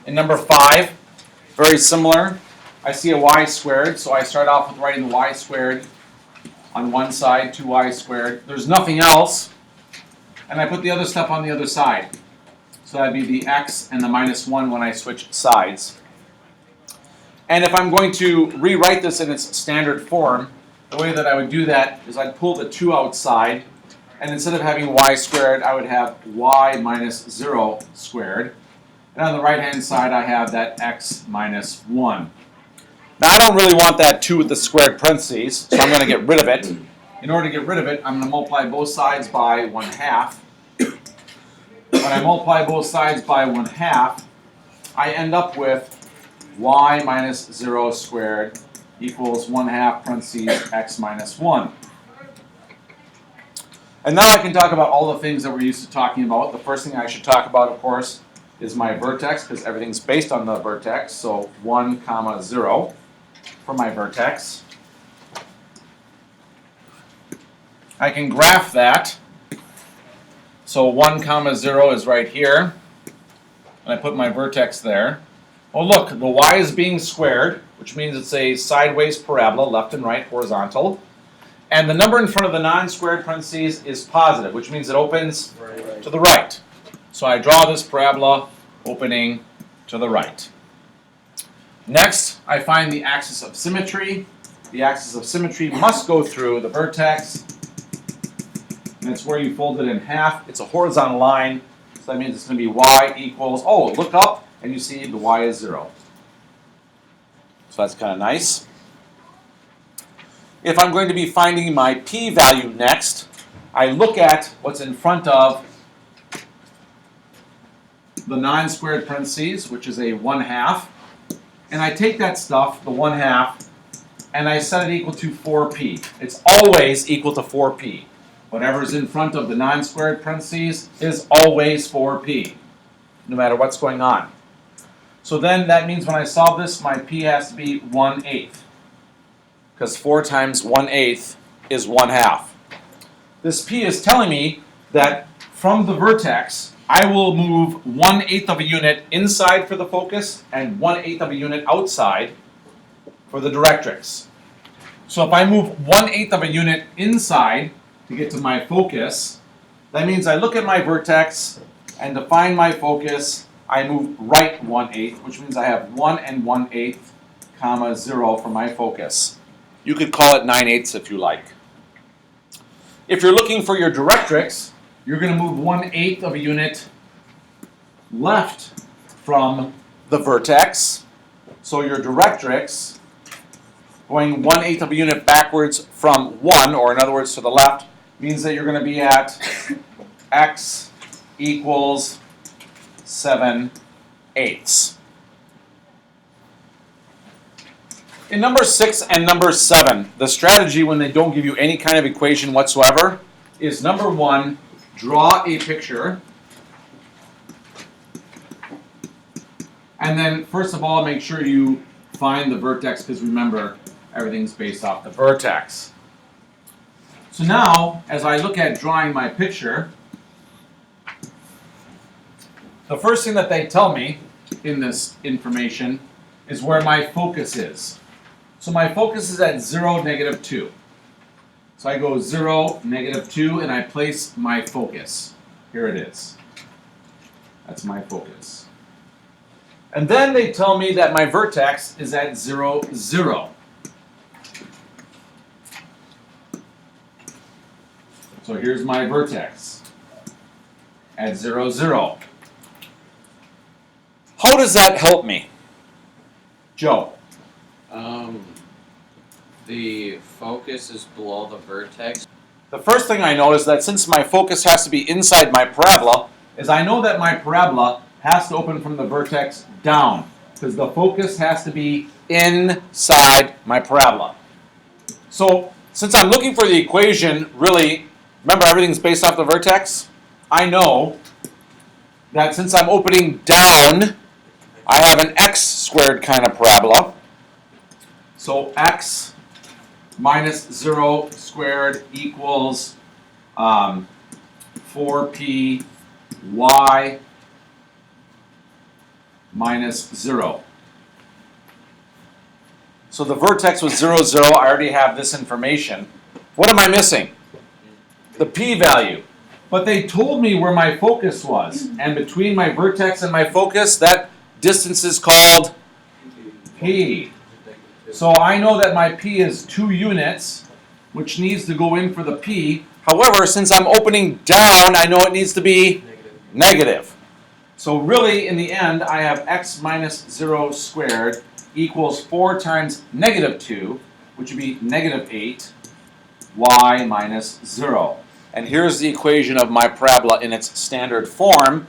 In number 5, very similar. I see a y squared, so I start off with writing the y squared on one side, 2y squared. There's nothing else, and I put the other stuff on the other side. So that'd be the x and the minus 1 when I switch sides. And if I'm going to rewrite this in its standard form, the way that I would do that is I'd pull the 2 outside, and instead of having y squared, I would have y minus 0 squared. And on the right-hand side, I have that x minus 1. Now, I don't really want that 2 with the squared parentheses, so I'm going to get rid of it. In order to get rid of it, I'm going to multiply both sides by 1/2. When I multiply both sides by 1/2, I end up with y minus 0 squared equals 1/2 parentheses x minus 1. And now I can talk about all the things that we're used to talking about. The first thing I should talk about, of course, is my vertex, because everything's based on the vertex. So 1, 0 for my vertex. I can graph that. So 1, 0 is right here. And I put my vertex there. Oh, look, the y is being squared, which means it's a sideways parabola, left and right, horizontal. And the number in front of the non-squared parentheses is positive, which means it opens to the right. So I draw this parabola opening to the right. Next, I find the axis of symmetry. The axis of symmetry must go through the vertex. And it's where you fold it in half. It's a horizontal line, so that means it's going to be y equals, oh, look up, and you see the y is 0. So that's kind of nice. If I'm going to be finding my p-value next, I look at what's in front of the non-squared parentheses, which is a 1/2, and I take that stuff, the 1/2, and I set it equal to 4p. It's always equal to 4p. Whatever's in front of the non-squared parentheses is always 4p, no matter what's going on. So then that means when I solve this, my p has to be 1/8. Because 4 times 1/8 is 1/2. This p is telling me that from the vertex, I will move 1/8 of a unit inside for the focus and 1/8 of a unit outside for the directrix. So if I move 1/8 of a unit inside to get to my focus, that means I look at my vertex, and to find my focus, I move right 1/8, which means I have 1 and 1/8, 0 for my focus. You could call it 9/8 if you like. If you're looking for your directrix, you're going to move 1/8 of a unit left from the vertex. So your directrix, going 1/8 of a unit backwards from 1, or in other words to the left, means that you're going to be at x equals 7/8. In number 6 and number 7, the strategy when they don't give you any kind of equation whatsoever is number 1, draw a picture. And then, first of all, make sure you find the vertex, because remember, everything's based off the vertex. So now, as I look at drawing my picture, the first thing that they tell me in this information is where my focus is. So my focus is at 0, -2. So I go 0, -2, and I place my focus. Here it is. That's my focus. And then they tell me that my vertex is at 0, 0. So here's my vertex at 0, 0. How does that help me? Joe? The focus is below the vertex. The first thing I know is that since my focus has to be inside my parabola, is I know that my parabola has to open from the vertex down, because the focus has to be inside my parabola. So since I'm looking for the equation, really, remember everything's based off the vertex? I know that since I'm opening down, I have an x squared kind of parabola. So x minus 0 squared equals 4p y minus 0. So the vertex was 0, 0. I already have this information. What am I missing? The p-value. But they told me where my focus was. And between my vertex and my focus, that distance is called p. So I know that my p is 2 units, which needs to go in for the p. However, since I'm opening down, I know it needs to be negative. So really, in the end, I have x minus 0 squared equals 4 times negative 2, which would be negative 8, y minus 0. And here's the equation of my parabola in its standard form.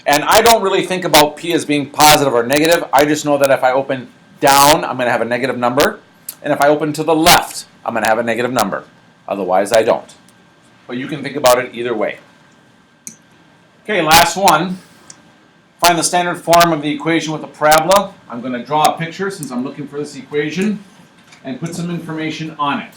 And I don't really think about p as being positive or negative. I just know that if I open down, I'm going to have a negative number. And if I open to the left, I'm going to have a negative number. Otherwise, I don't. But you can think about it either way. Okay, last one. Find the standard form of the equation with a parabola. I'm going to draw a picture since I'm looking for this equation and put some information on it.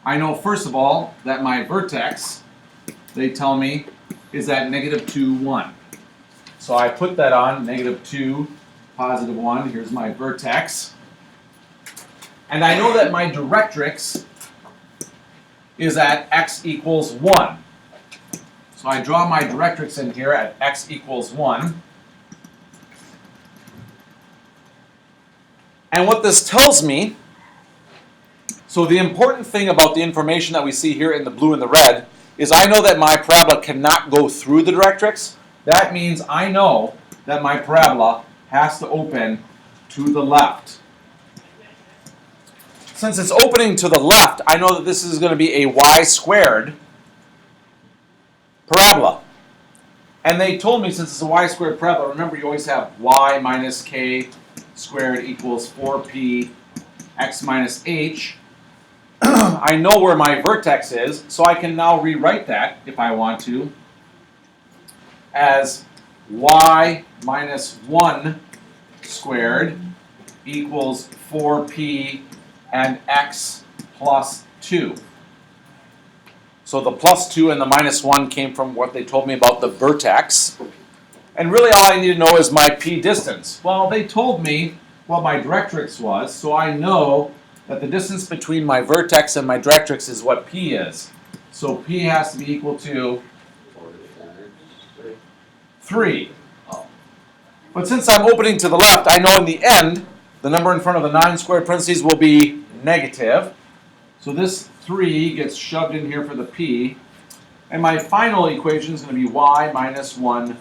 I know, first of all, that my vertex, they tell me, is at negative 2, 1. So I put that on, negative 2, positive 1. Here's my vertex. And I know that my directrix is at x equals 1. So I draw my directrix in here at x equals 1. And what this tells me, so the important thing about the information that we see here in the blue and the red is I know that my parabola cannot go through the directrix. That means I know that my parabola has to open to the left. Since it's opening to the left, I know that this is going to be a y squared parabola. And they told me since it's a y squared parabola, remember you always have y minus k squared equals 4p x minus h. I know where my vertex is, so I can now rewrite that, if I want to, as y minus 1 squared equals 4p and x plus 2. So the plus 2 and the minus 1 came from what they told me about the vertex. And really all I need to know is my p distance. Well, they told me what my directrix was, so I know that the distance between my vertex and my directrix is what p is. So p has to be equal to 3. But since I'm opening to the left, I know in the end, the number in front of the 9 squared parentheses will be negative. So this 3 gets shoved in here for the p. And my final equation is going to be y minus 1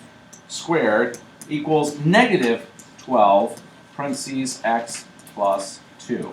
squared equals negative 12 parentheses x plus 2.